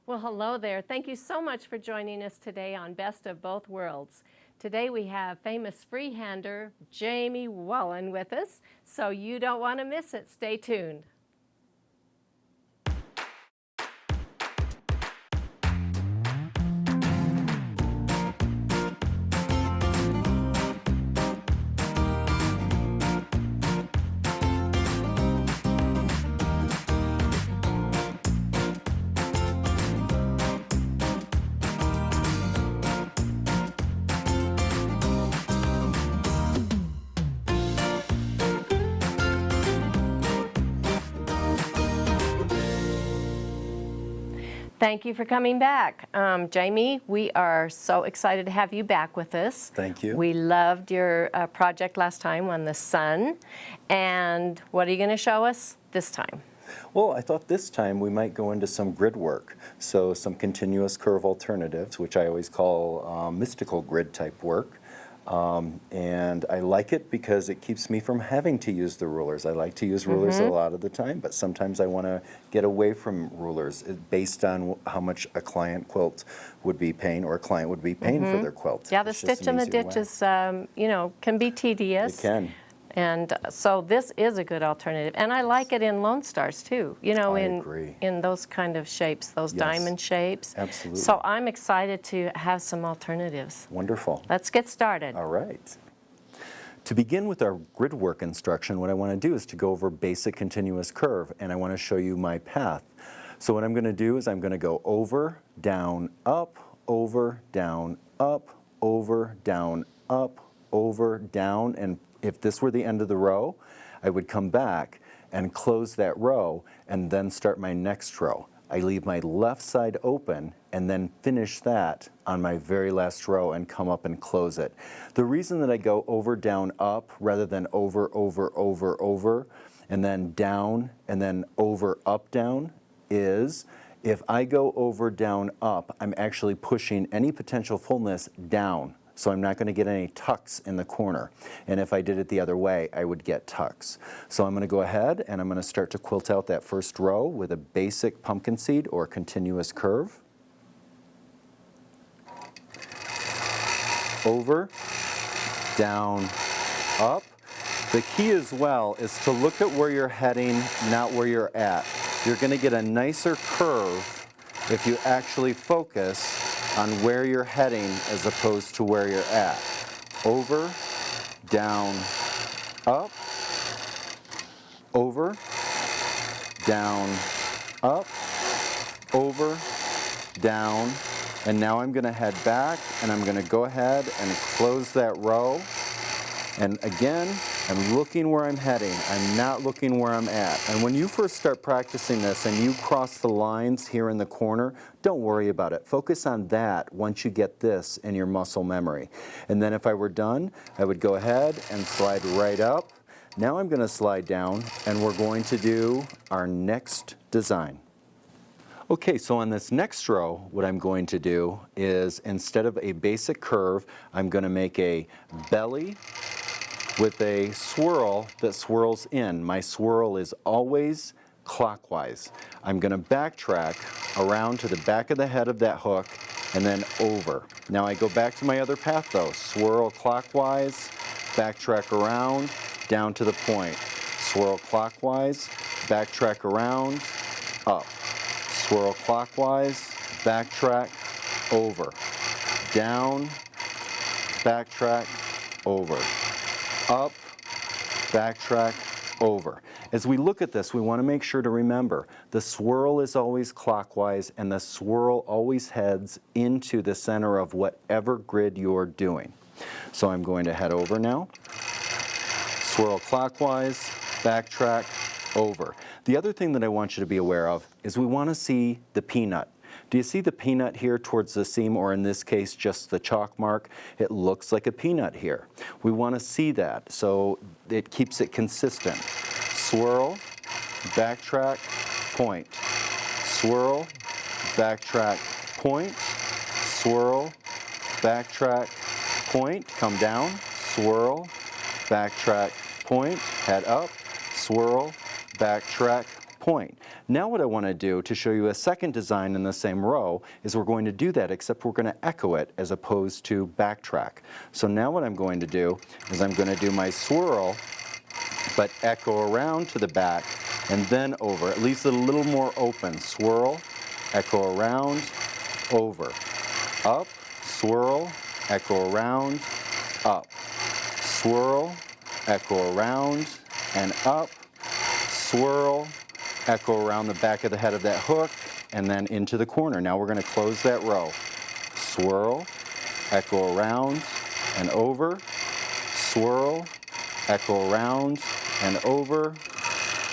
Well, hello there. Thank you so much for joining us today on Best of Both Worlds. Today we have famous freehander Jamie Wallen with us, so you don't want to miss it. Stay tuned. Thank you for coming back. Jamie, we are so excited to have you back with us. Thank you. We loved your project last time on the sun. And what are you going to show us this time? Well, I thought this time we might go into some grid work. So some continuous curve alternatives, which I always call mystical grid type work. And I like it because it keeps me from having to use the rulers. I like to use rulers a lot of the time, but sometimes I want to get away from rulers based on how much a client quilt would be paying or a client would be paying for their quilt. Yeah, the stitch and the ditch is, can be tedious. It can. And so this is a good alternative. And I like it in Lone Stars too, I agree. in those kind of shapes, those diamond shapes. Absolutely. So I'm excited to have some alternatives. Wonderful. Let's get started. All right. To begin with our grid work instruction, what I want to do is to go over basic continuous curve, and I want to show you my path. So what I'm going to do is I'm going to go over, down, up, over, down, up, over, down, up, over, down, and if this were the end of the row, I would come back and close that row and then start my next row. I leave my left side open and then finish that on my very last row and come up and close it. The reason that I go over, down, up rather than over, over, over, over, and then down and then over, up, down is if I go over, down, up, I'm actually pushing any potential fullness down. So I'm not going to get any tucks in the corner. And if I did it the other way, I would get tucks. So I'm going to go ahead and I'm going to start to quilt out that first row with a basic pumpkin seed or continuous curve. Over, down, up. The key as well is to look at where you're heading, not where you're at. You're going to get a nicer curve if you actually focus on where you're heading as opposed to where you're at. Over, down, up, over, down, up, over, down, and now I'm going to head back and I'm going to go ahead and close that row. And again, I'm looking where I'm heading. I'm not looking where I'm at. And when you first start practicing this and you cross the lines here in the corner, don't worry about it. Focus on that once you get this in your muscle memory. And then if I were done, I would go ahead and slide right up. Now I'm going to slide down and we're going to do our next design. Okay, so on this next row, what I'm going to do is instead of a basic curve, I'm going to make a belly with a swirl that swirls in. My swirl is always clockwise. I'm going to backtrack around to the back of the head of that hook and then over. Now I go back to my other path though. Swirl clockwise, backtrack around, down to the point. Swirl clockwise, backtrack around, up. Swirl clockwise, backtrack, over. Down, backtrack, over. Up, backtrack, over. As we look at this, we want to make sure to remember the swirl is always clockwise and the swirl always heads into the center of whatever grid you're doing. So I'm going to head over now, swirl clockwise, backtrack, over. The other thing that I want you to be aware of is we want to see the peanut. Do you see the peanut here towards the seam, or in this case just the chalk mark? It looks like a peanut here. We want to see that so it keeps it consistent. Swirl, backtrack, point. Swirl, backtrack, point. Swirl, backtrack, point. Come down. Swirl, backtrack, point. Head up. Swirl, backtrack, point. Now what I want to do to show you a second design in the same row is we're going to do that, except we're going to echo it as opposed to backtrack. So now what I'm going to do is I'm going to do my swirl, but echo around to the back and then over. It leaves it a little more open. Swirl, echo around, over. Up, swirl, echo around, up. Swirl, echo around, and up. Swirl, echo around the back of the head of that hook, and then into the corner. Now we're going to close that row. Swirl, echo around and over. Swirl, echo around and over.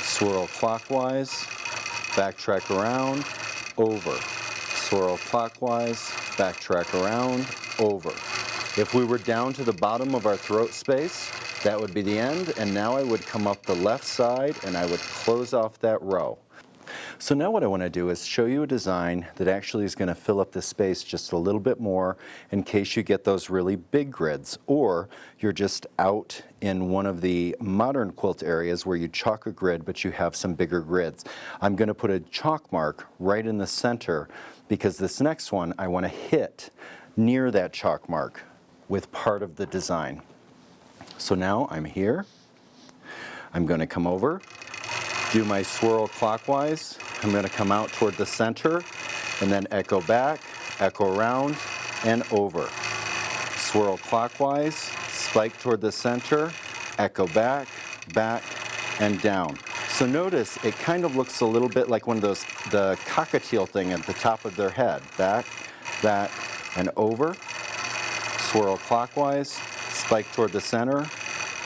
Swirl clockwise, backtrack around, over. Swirl clockwise, backtrack around, over. If we were down to the bottom of our throat space, that would be the end, and now I would come up the left side and I would close off that row. So now what I want to do is show you a design that actually is going to fill up the space just a little bit more in case you get those really big grids, or you're just out in one of the modern quilt areas where you chalk a grid but you have some bigger grids. I'm going to put a chalk mark right in the center because this next one I want to hit near that chalk mark with part of the design. So now I'm here. I'm going to come over, do my swirl clockwise. I'm going to come out toward the center and then echo back, echo around, and over. Swirl clockwise, spike toward the center, echo back, back, and down. So notice it kind of looks a little bit like one of those, the cockatiel thing at the top of their head. Back, back, and over. Swirl clockwise, spike toward the center,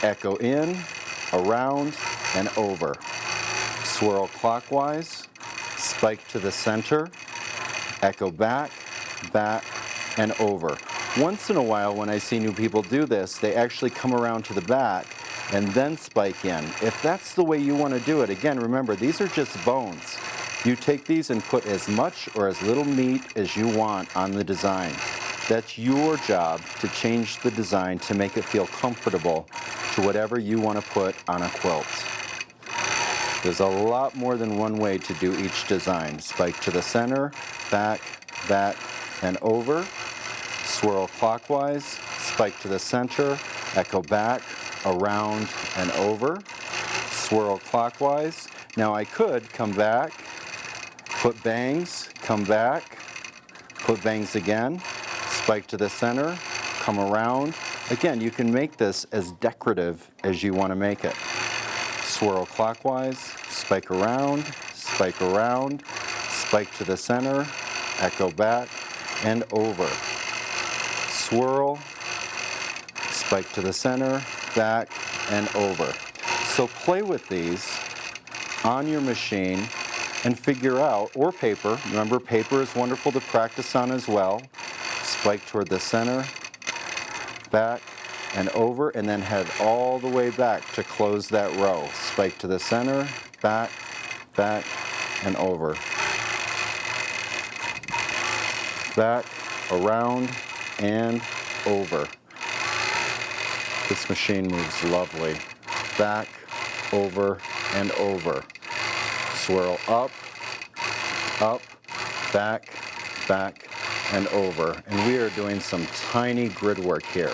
echo in, around, and over. Swirl clockwise, spike to the center, echo back, back, and over. Once in a while when I see new people do this, they actually come around to the back and then spike in. If that's the way you want to do it, again, remember, these are just bones. You take these and put as much or as little meat as you want on the design. That's your job to change the design to make it feel comfortable to whatever you want to put on a quilt. There's a lot more than one way to do each design. Spike to the center, back, back, and over. Swirl clockwise, spike to the center, echo back, around, and over. Swirl clockwise. Now I could come back, put bangs, come back, put bangs again, spike to the center, come around. Again, you can make this as decorative as you want to make it. Swirl clockwise, spike around, spike to the center, echo back, and over. Swirl, spike to the center, back, and over. So play with these on your machine and figure out, or paper, remember paper is wonderful to practice on as well. Spike toward the center, back, and over, and then head all the way back to close that row. Spike to the center, back, back, and over. Back, around, and over. This machine moves lovely. Back, over, and over. Swirl up, up, back, back, and over. And we are doing some tiny grid work here.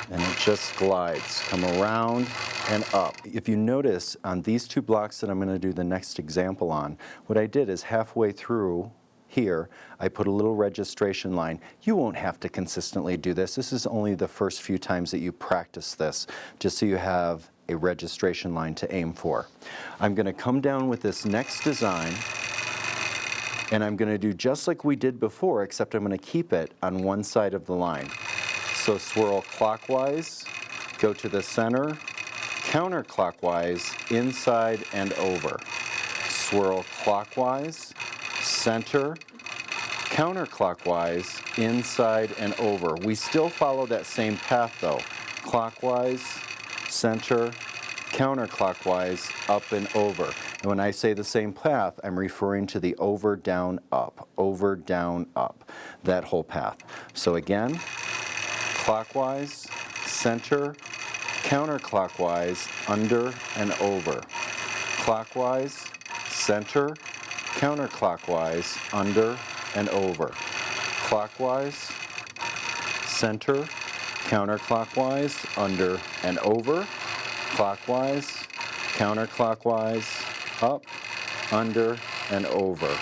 And it just glides, come around and up. If you notice on these two blocks that I'm going to do the next example on, what I did is halfway through here, I put a little registration line. You won't have to consistently do this. This is only the first few times that you practice this, just so you have a registration line to aim for. I'm going to come down with this next design, and I'm going to do just like we did before, except I'm going to keep it on one side of the line. So swirl clockwise, go to the center, counterclockwise, inside and over. Swirl clockwise, center, counterclockwise, inside and over. We still follow that same path though. Clockwise, center, counterclockwise, up and over. And when I say the same path, I'm referring to the over, down, up, that whole path. So again, clockwise, center, counterclockwise, under and over. Clockwise, center, counterclockwise, under and over. Clockwise, center, counterclockwise, under and over. Clockwise, counterclockwise, up, under, and over.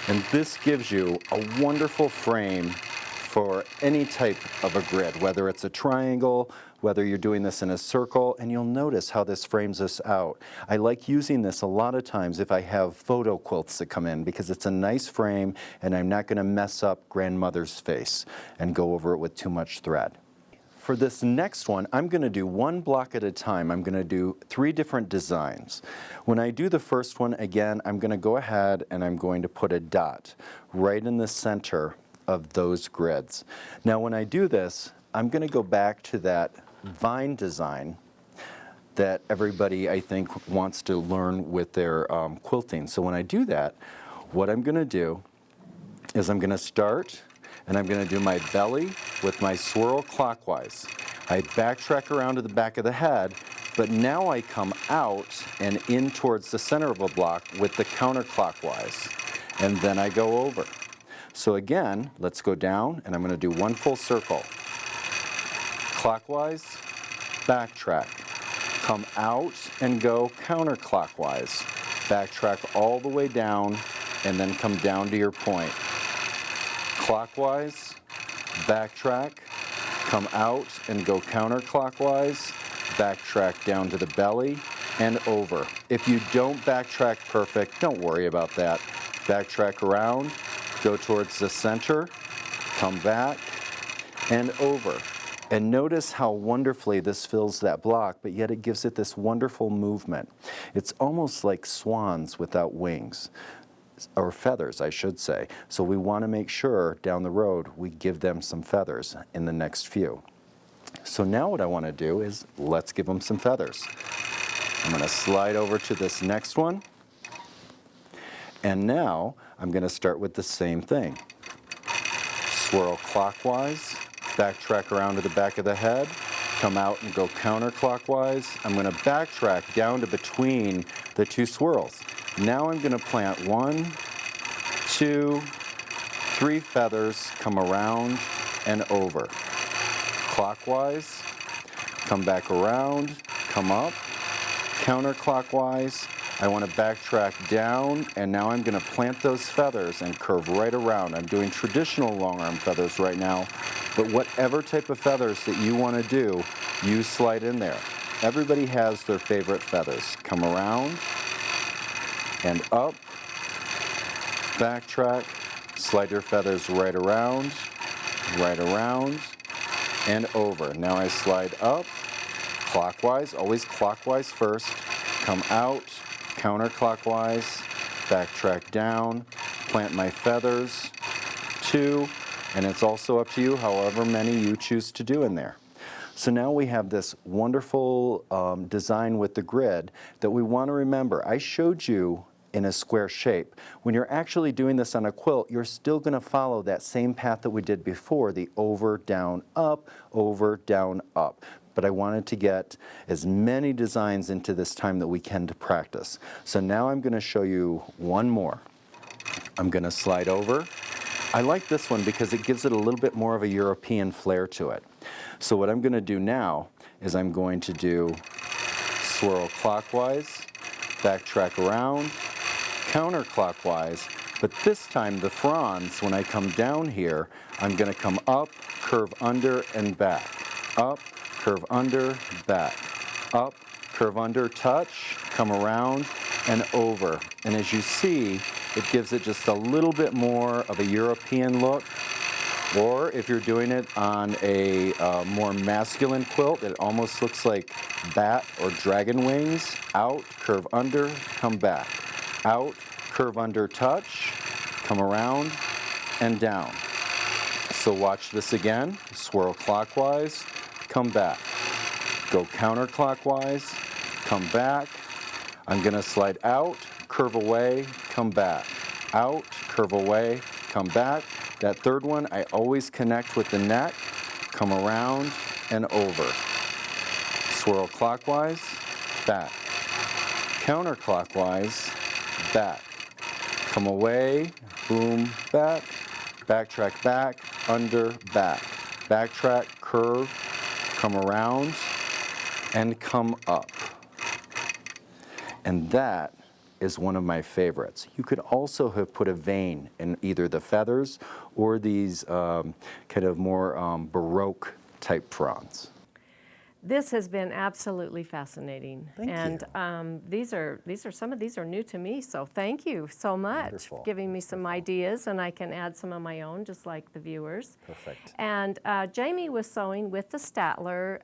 And this gives you a wonderful frame for any type of a grid, whether it's a triangle, whether you're doing this in a circle, and you'll notice how this frames us out. I like using this a lot of times if I have photo quilts that come in because it's a nice frame and I'm not going to mess up grandmother's face and go over it with too much thread. For this next one, I'm going to do one block at a time. I'm going to do 3 different designs. When I do the first one, again, I'm going to go ahead and I'm going to put a dot right in the center of those grids. Now when I do this, I'm going to go back to that vine design that everybody, I think, wants to learn with their quilting. So when I do that, what I'm going to do is I'm going to start and I'm going to do my belly with my swirl clockwise. I backtrack around to the back of the head, but now I come out and in towards the center of a block with the counterclockwise, and then I go over. So again, let's go down, and I'm going to do one full circle. Clockwise, backtrack. Come out and go counterclockwise. Backtrack all the way down, and then come down to your point. Clockwise, backtrack, come out and go counterclockwise, backtrack down to the belly and over. If you don't backtrack perfect, don't worry about that. Backtrack around, go towards the center, come back and over. And notice how wonderfully this fills that block, but yet it gives it this wonderful movement. It's almost like swans without wings. Or feathers, I should say. So we want to make sure down the road we give them some feathers in the next few. So now what I want to do is let's give them some feathers. I'm going to slide over to this next one. And now I'm going to start with the same thing. Swirl clockwise, backtrack around to the back of the head, come out and go counterclockwise. I'm going to backtrack down to between the 2 swirls. Now I'm going to plant 1, 2, 3 feathers, come around and over. Clockwise, come back around, come up, counterclockwise. I want to backtrack down, and now I'm going to plant those feathers and curve right around. I'm doing traditional long arm feathers right now, but whatever type of feathers that you want to do, you slide in there. Everybody has their favorite feathers. Come around and up, backtrack, slide your feathers right around, and over. Now I slide up, clockwise, always clockwise first, come out, counterclockwise, backtrack down, plant my feathers, 2, and it's also up to you however many you choose to do in there. So now we have this wonderful design with the grid that we want to remember. I showed you in a square shape. When you're actually doing this on a quilt, you're still going to follow that same path that we did before, the over, down, up, over, down, up. But I wanted to get as many designs into this time that we can to practice. So now I'm going to show you one more. I'm going to slide over. I like this one because it gives it a little bit more of a European flair to it. So what I'm going to do now is I'm going to do swirl clockwise, backtrack around, counterclockwise, but this time the fronds, when I come down here, I'm going to come up, curve under, and back. Up, curve under, back. Up, curve under, touch, come around, and over. And as you see, it gives it just a little bit more of a European look. Or if you're doing it on a more masculine quilt, it almost looks like bat or dragon wings. Out, curve under, come back. Out, curve under, touch, come around, and down. So watch this again. Swirl clockwise, come back. Go counterclockwise, come back. I'm going to slide out, curve away, come back. Out, curve away, come back. That third one, I always connect with the neck, come around and over. Swirl clockwise, back. Counterclockwise, back. Come away, boom, back, backtrack back, under, back. Backtrack, curve, come around, and come up. And that is one of my favorites. You could also have put a vein in either the feathers or these kind of more Baroque type fronds. This has been absolutely fascinating. Thank and you. Some of these are new to me, so thank you so much Wonderful. for giving me some ideas, and I can add some of my own, just like the viewers. Perfect. And Jamie was sewing with the Statler.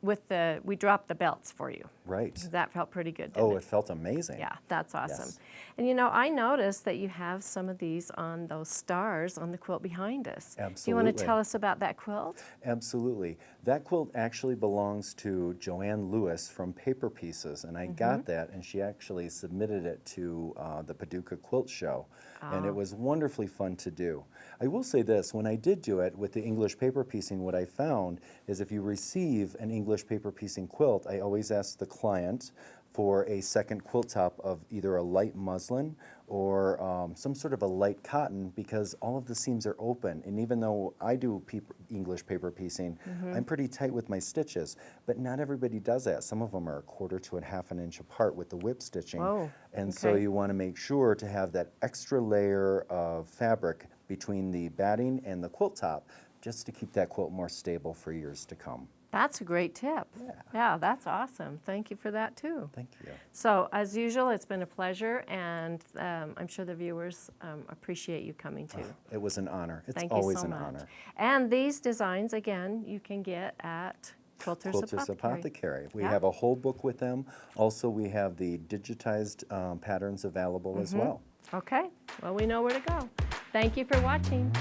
We dropped the belts for you. Right. That felt pretty good, didn't Oh, it? it felt amazing. Yeah, that's awesome. Yes. And you know, I noticed that you have some of these on those stars on the quilt behind us. Absolutely. Do you want to tell us about that quilt? Absolutely. That quilt actually belongs to Joanne Lewis from Paper Pieces, and I got that, and she actually submitted it to the Paducah Quilt Show, and it was wonderfully fun to do. I will say this, when I did do it with the English paper piecing, what I found is if you receive an English paper piecing quilt, I always ask the client for a second quilt top of either a light muslin or some sort of a light cotton, because all of the seams are open. And even though I do English paper piecing, I'm pretty tight with my stitches, but not everybody does that. Some of them are 1/4 to 1/2 inch apart with the whip stitching. Whoa, and so okay. you want to make sure to have that extra layer of fabric between the batting and the quilt top, just to keep that quilt more stable for years to come. That's a great tip. Yeah, that's awesome. Thank you for that too. Thank you. So as usual, it's been a pleasure, and I'm sure the viewers appreciate you coming too. It was an honor. It's Thank always you so an much. honor. And these designs, again, you can get at Quilter's Apothecary. We Yeah. have a whole book with them. Also, we have the digitized patterns available as well. Okay, well, we know where to go. Thank you for watching.